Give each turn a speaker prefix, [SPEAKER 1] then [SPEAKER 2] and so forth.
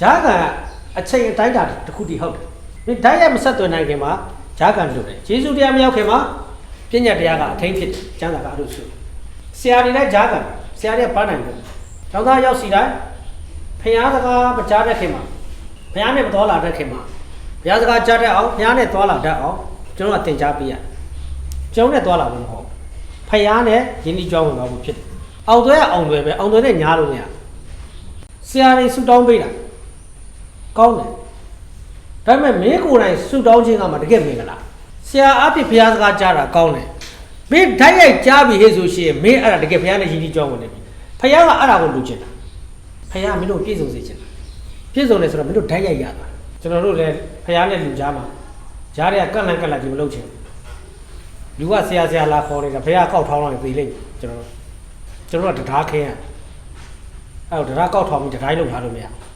[SPEAKER 1] ဂျာကအချိန်အတိုင်းတာတစ်ခုတည်းဟုတ်တယ်ဓာတ်ရိုက်မဆက်သွင်းနိုင်ခင်မှာဂျာကန်လို့တယ်ယေရှုတရားမရောက်ခင်မှာပညာတရားကအထိန်ဖြစ်တယ်ကျမ်းစာကအဲ့လိုဆိုဆရာတွေလည်းဂျာကန်ဆရာတွေပန်းနိုင်တယ်ကျောင်းသားရောက်စီတိုင်းဖျားစကားမကြားတဲ့ခင်မှာဖျားနဲ့မတော်လာတဲ့ခင်မှာဖျားစကားကြားတတ်အောင်ဖျားနဲ့တော်လာတတ်အောင်ကျွန်တော်ကသင်ကြားပေးရကျုံနဲ့တော်လာဘူးမဟုတ်ဖျားနဲ့ယဉ်ဤကြောင်းဝင်သွားဖို့ဖြစ်တယ်အောင်သွဲအောင်သွဲပဲအောင်သွဲနဲ့ညားလို့မရဆရာတွေဆူတောင်းပေးတာကောင်းတယ်ဒါပေမဲ့မင်းကိုယ်တိုင်ဆူတောင်းခြင်းကမှတကယ်မင်္ဂလာဆရာအဖြစ်ဘုရားစကားကြားတာကောင်းတယ်မင်းဓာတ်ရိုက်ကြားပြီးဟဲ့ဆိုရှင်မင်းအဲ့ဒါတကယ်ဘုရားနဲ့ယဉ်ဤကြောင်းဝင်တယ်ဘုရားကအဲ့ဒါကိုလိုချင်တာဘုရားမင်းတို့ပြည့်စုံစေချင်တာပြည့်စုံတယ်ဆိုတော့မင်းတို့ဓာတ်ရိုက်ရတာကျွန်တော်တို့လည်းဘုရားနဲ့လူကြားမှာကြားတဲ့ကန့်လန့်ကြီးမလုပ်ချင်လူကဆရာလာခေါ်နေတာဘုရားကောက်ထောင်းလိုက်ပြေးလိမ့်ကျွန်တော်ကတရားခဲရအဲ့တော့တရားကောက်ထောင်းပြီးတရားလုံးထားလို့မရဘူး